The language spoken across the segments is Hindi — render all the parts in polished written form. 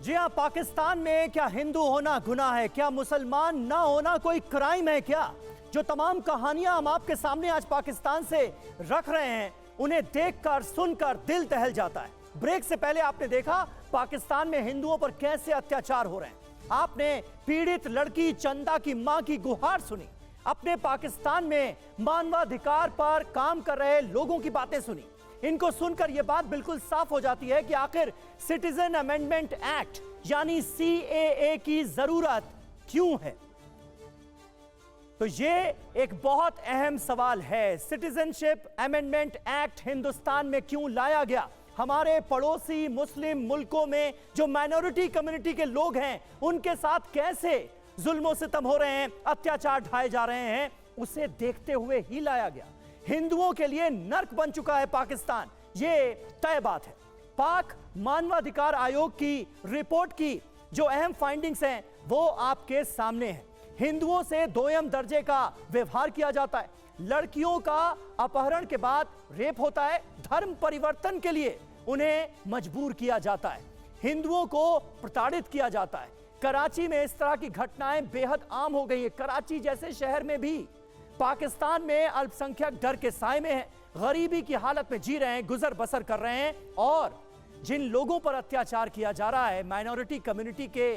जी हाँ, पाकिस्तान में क्या हिंदू होना गुनाह है? क्या मुसलमान ना होना कोई क्राइम है क्या? जो तमाम कहानियां हम आपके सामने आज पाकिस्तान से रख रहे हैं, उन्हें देखकर सुनकर दिल दहल जाता है। ब्रेक से पहले आपने देखा पाकिस्तान में हिंदुओं पर कैसे अत्याचार हो रहे हैं। आपने पीड़ित लड़की चंदा की मां की गुहार सुनी, अपने पाकिस्तान में मानवाधिकार पर काम कर रहे लोगों की बातें सुनी। इनको सुनकर यह बात बिल्कुल साफ हो जाती है कि आखिर सिटीजन अमेंडमेंट एक्ट यानी सीएए की जरूरत क्यों है। तो यह एक बहुत अहम सवाल है। सिटीजनशिप अमेंडमेंट एक्ट हिंदुस्तान में क्यों लाया गया? हमारे पड़ोसी मुस्लिम मुल्कों में जो माइनॉरिटी कम्युनिटी के लोग हैं, उनके साथ कैसे जुल्म सितम हो रहे हैं, अत्याचार ढाए जा रहे हैं, उसे देखते हुए ही लाया गया। हिंदुओं के लिए नर्क बन चुका है पाकिस्तान, ये तय बात है। पाक मानवाधिकार आयोग की रिपोर्ट की जो अहम फाइंडिंग्स हैं, वो आपके सामने हैं। हिंदुओं से दोयम दर्जे का व्यवहार किया जाता है, लड़कियों का अपहरण के बाद रेप होता है, धर्म परिवर्तन के लिए उन्हें मजबूर किया जाता है, हिंदुओं को प्रताड़ित किया जाता है। कराची में इस तरह की घटनाएं बेहद आम हो गई है। कराची जैसे शहर में भी पाकिस्तान में अल्पसंख्यक डर के साए में है, गरीबी की हालत में जी रहे हैं, गुजर बसर कर रहे हैं, और जिन लोगों पर अत्याचार किया जा रहा है, माइनॉरिटी कम्युनिटी के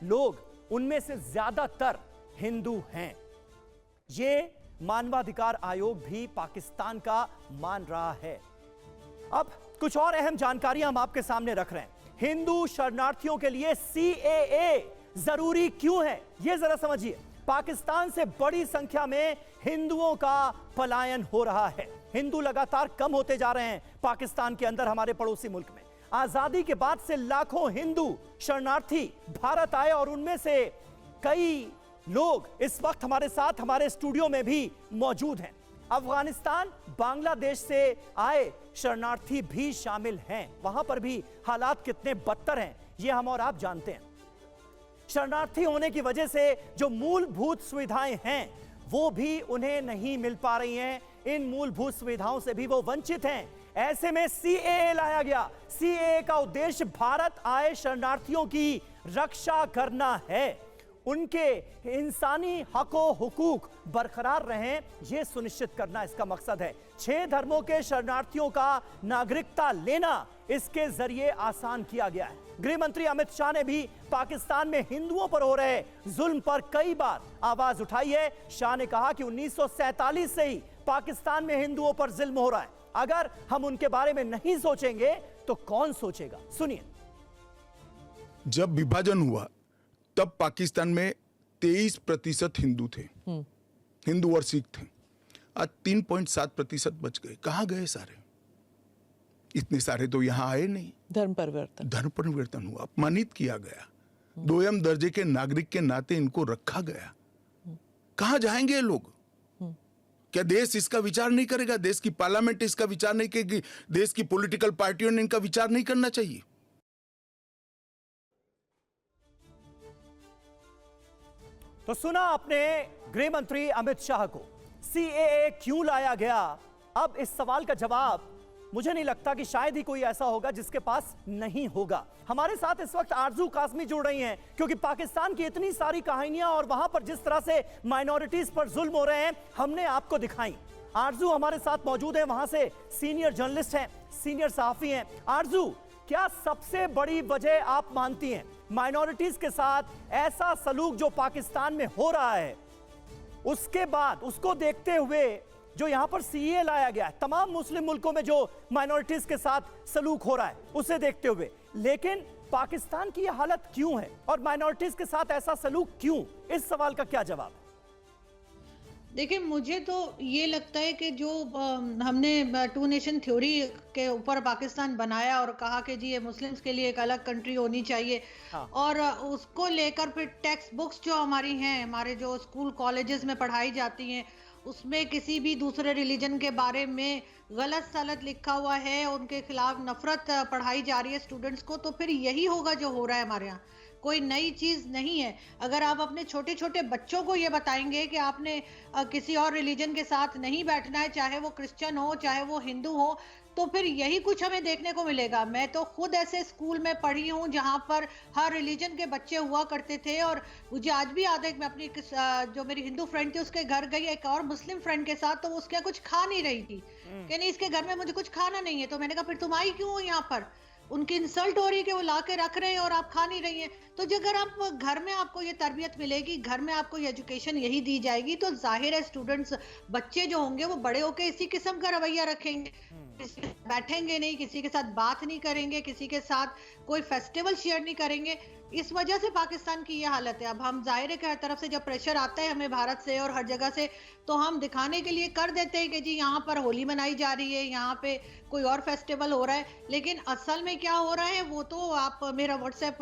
लोग, उनमें से ज्यादातर हिंदू हैं। ये मानवाधिकार आयोग भी पाकिस्तान का मान रहा है। अब कुछ और अहम जानकारियां हम आपके सामने रख रहे हैं। हिंदू शरणार्थियों के लिए सीएए जरूरी क्यों है, यह जरा समझिए। पाकिस्तान से बड़ी संख्या में हिंदुओं का पलायन हो रहा है। हिंदू लगातार कम होते जा रहे हैं पाकिस्तान के अंदर, हमारे पड़ोसी मुल्क में। आजादी के बाद से लाखों हिंदू शरणार्थी भारत आए और उनमें से कई लोग इस वक्त हमारे साथ हमारे स्टूडियो में भी मौजूद हैं। अफगानिस्तान, बांग्लादेश से आए शरणार्थी भी शामिल हैं। वहां पर भी हालात कितने बदतर हैं, यह हम और आप जानते हैं। शरणार्थी होने की वजह से जो मूलभूत सुविधाएं हैं, वो भी उन्हें नहीं मिल पा रही हैं। इन मूलभूत सुविधाओं से भी वो वंचित हैं। ऐसे में सीएए लाया गया। सीएए का उद्देश्य भारत आए शरणार्थियों की रक्षा करना है, उनके इंसानी हकों हुकूक बरकरार रहें, यह सुनिश्चित करना इसका मकसद है। 6 धर्मों के शरणार्थियों का नागरिकता लेना इसके जरिए आसान किया गया है। गृह मंत्री अमित शाह ने भी पाकिस्तान में हिंदुओं पर हो रहे जुल्म पर कई बार आवाज उठाई है। शाह ने कहा कि 1947 से ही पाकिस्तान में हिंदुओं पर जुल्म हो रहा है। अगर हम उनके बारे में नहीं सोचेंगे तो कौन सोचेगा? सुनिए। जब विभाजन हुआ तब पाकिस्तान में 23% हिंदू थे, हिंदू और सिख थे। आज 3.7% बच गए। कहां गए सारे? इतने सारे तो यहां आए नहीं। धर्म परिवर्तन हुआ, अपमानित किया गया, दोयम दर्जे के नागरिक के नाते इनको रखा गया। कहां जाएंगे ये लोग? क्या देश इसका विचार नहीं करेगा? देश की पार्लियामेंट इसका विचार नहीं करेगी? देश की पॉलिटिकल पार्टियों ने इनका विचार नहीं करना चाहिए? तो सुना आपने गृह मंत्री अमित शाह को। सीएए क्यों लाया गया? अब इस सवाल का जवाब मुझे नहीं लगता कि शायद ही कोई ऐसा होगा जिसके पास नहीं होगा। हमारे साथ इस वक्त आरजू कासमी जुड़ रही हैं, क्योंकि पाकिस्तान की इतनी सारी कहानियां और वहां पर जिस तरह से माइनॉरिटीज पर जुल्म हो रहे हैं, हमने आपको दिखाई। आरजू हमारे साथ मौजूद है, वहां से सीनियर जर्नलिस्ट हैं, सीनियर सहाफी हैं। आरजू, क्या सबसे बड़ी वजह आप मानती हैं माइनॉरिटीज के साथ ऐसा सलूक जो पाकिस्तान में हो रहा है, उसके बाद उसको देखते हुए जो यहां पर सीएए लाया गया है, तमाम मुस्लिम मुल्कों में जो माइनॉरिटीज के साथ सलूक हो रहा है उसे देखते हुए, लेकिन पाकिस्तान की यह हालत क्यों है और माइनॉरिटीज के साथ ऐसा सलूक क्यों? इस सवाल का क्या जवाब है? देखिए, मुझे तो ये लगता है कि जो हमने 2 नेशन थ्योरी के ऊपर पाकिस्तान बनाया और कहा कि जी ये मुस्लिम्स के लिए एक अलग कंट्री होनी चाहिए, हाँ। और उसको लेकर फिर टेक्स्ट बुक्स जो हमारी हैं, हमारे जो स्कूल कॉलेजेस में पढ़ाई जाती हैं, उसमें किसी भी दूसरे रिलीजन के बारे में गलत सलत लिखा हुआ है, उनके खिलाफ नफरत पढ़ाई जा रही है स्टूडेंट्स को, तो फिर यही होगा जो हो रहा है हमारे यहाँ। कोई नई चीज़ नहीं है। अगर आप अपने छोटे छोटे बच्चों को ये बताएंगे कि आपने किसी और रिलीजन के साथ नहीं बैठना है, चाहे वो क्रिश्चियन हो चाहे वो हिंदू हो, तो फिर यही कुछ हमें देखने को मिलेगा। मैं तो खुद ऐसे स्कूल में पढ़ी हूँ जहाँ पर हर रिलीजन के बच्चे हुआ करते थे, और मुझे आज भी याद है कि मैं अपनी जो मेरी हिंदू फ्रेंड थी उसके घर गई एक और मुस्लिम फ्रेंड के साथ, तो वो उसके कुछ खा नहीं रही थी कि नहीं इसके घर में मुझे कुछ खाना नहीं है। तो मैंने कहा फिर तुम आई क्यों हो यहाँ पर? उनकी इंसल्ट हो रही है कि वो ला के रख रहे हैं और आप खा नहीं रही हैं। तो जो अगर आप घर में आपको ये तरबियत मिलेगी, घर में आपको ये एजुकेशन यही दी जाएगी, तो जाहिर है स्टूडेंट्स बच्चे जो होंगे वो बड़े होके इसी किस्म का रवैया रखेंगे, बैठेंगे नहीं, किसी के साथ बात नहीं करेंगे, किसी के साथ कोई फेस्टिवल शेयर नहीं करेंगे। इस वजह से पाकिस्तान की ये हालत है। अब हम जाहिर है कि हर तरफ से जब प्रेशर आता है हमें भारत से और हर जगह से, तो हम दिखाने के लिए कर देते हैं कि जी यहाँ पर होली मनाई जा रही है, यहाँ पे कोई और फेस्टिवल हो रहा है, लेकिन असल में क्या हो रहा है वो तो आप मेरा व्हाट्सएप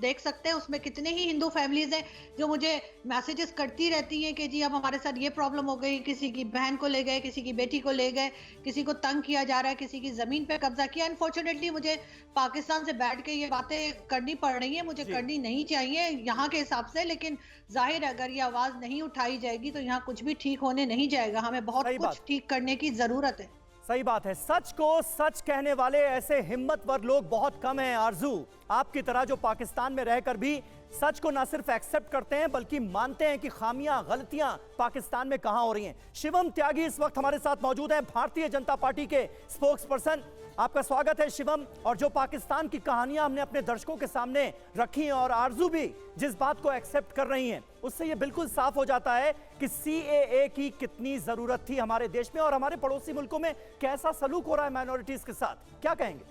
देख सकते हैं। उसमें कितने ही हिंदू फैमिलीज हैं जो मुझे मैसेजेस करती रहती हैं कि जी अब हमारे साथ ये प्रॉब्लम हो गई, किसी की बहन को ले गए, किसी की बेटी को ले गए, किसी को तंग किया जा रहा है, किसी की जमीन पे कब्जा किया। अनफॉर्चुनेटली मुझे पाकिस्तान से बैठ के ये बातें करनी पड़ रही है, मुझे करनी नहीं चाहिए यहाँ के हिसाब से, लेकिन जाहिर है अगर ये आवाज नहीं उठाई जाएगी तो यहाँ कुछ भी ठीक होने नहीं जाएगा। हमें बहुत कुछ ठीक करने की जरूरत है। सही बात है। सच को सच कहने वाले ऐसे हिम्मतवर लोग बहुत कम हैं आरजू, आपकी तरह जो पाकिस्तान में रहकर भी सच को ना सिर्फ एक्सेप्ट करते हैं बल्कि मानते हैं कि खामियां गलतियां पाकिस्तान में कहां हो रही हैं। शिवम त्यागी इस वक्त हमारे साथ मौजूद हैं, भारतीय जनता पार्टी के स्पोक्स पर्सन। आपका स्वागत है शिवम। और जो पाकिस्तान की कहानियां हमने अपने दर्शकों के सामने रखी हैं और आरजू भी जिस बात को एक्सेप्ट कर रही हैं, उससे ये बिल्कुल साफ हो जाता है कि सीएए की कितनी जरूरत थी हमारे देश में और हमारे पड़ोसी मुल्कों में कैसा सलूक हो रहा है माइनॉरिटीज के साथ। क्या कहेंगे?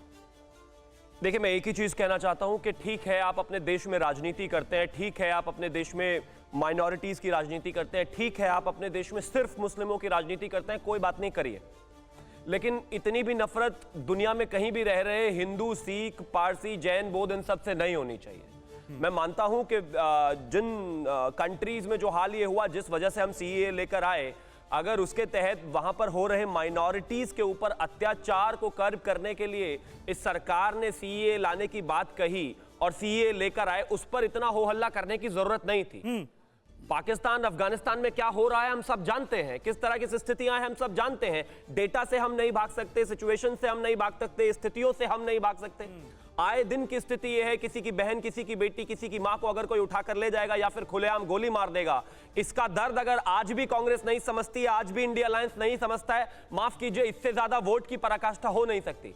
देखिए, मैं एक ही चीज कहना चाहता हूं कि ठीक है आप अपने देश में राजनीति करते हैं, ठीक है आप अपने देश में माइनॉरिटीज की राजनीति करते हैं, ठीक है आप अपने देश में सिर्फ मुस्लिमों की राजनीति करते हैं, कोई बात नहीं करिए, लेकिन इतनी भी नफरत दुनिया में कहीं भी रह रहे हिंदू, सिख, पारसी, जैन, बौद्ध इन सब से नहीं होनी चाहिए। मैं मानता हूं कि जिन कंट्रीज में जो हाल ये हुआ, जिस वजह से हम सीएए लेकर आए, अगर उसके तहत वहां पर हो रहे माइनॉरिटीज के ऊपर अत्याचार को कर्ब करने के लिए इस सरकार ने सीएए लाने की बात कही और सीएए लेकर आए, उस पर इतना हो हल्ला करने की जरूरत नहीं थी। पाकिस्तान, अफगानिस्तान में क्या हो रहा है हम सब जानते हैं, किस तरह की स्थितियां हैं हम सब जानते हैं। डेटा से हम नहीं भाग सकते, सिचुएशन से हम नहीं भाग सकते, स्थितियों से हम नहीं भाग सकते। आए दिन की स्थिति यह है, किसी की बहन, किसी की बेटी, किसी की मां को अगर कोई उठाकर ले जाएगा या फिर खुलेआम गोली मार देगा, इसका दर्द अगर आज भी कांग्रेस नहीं समझती है, आज भी इंडिया अलायंस नहीं समझता है, माफ कीजिए, इससे ज्यादा वोट की पराकाष्ठा हो नहीं सकती।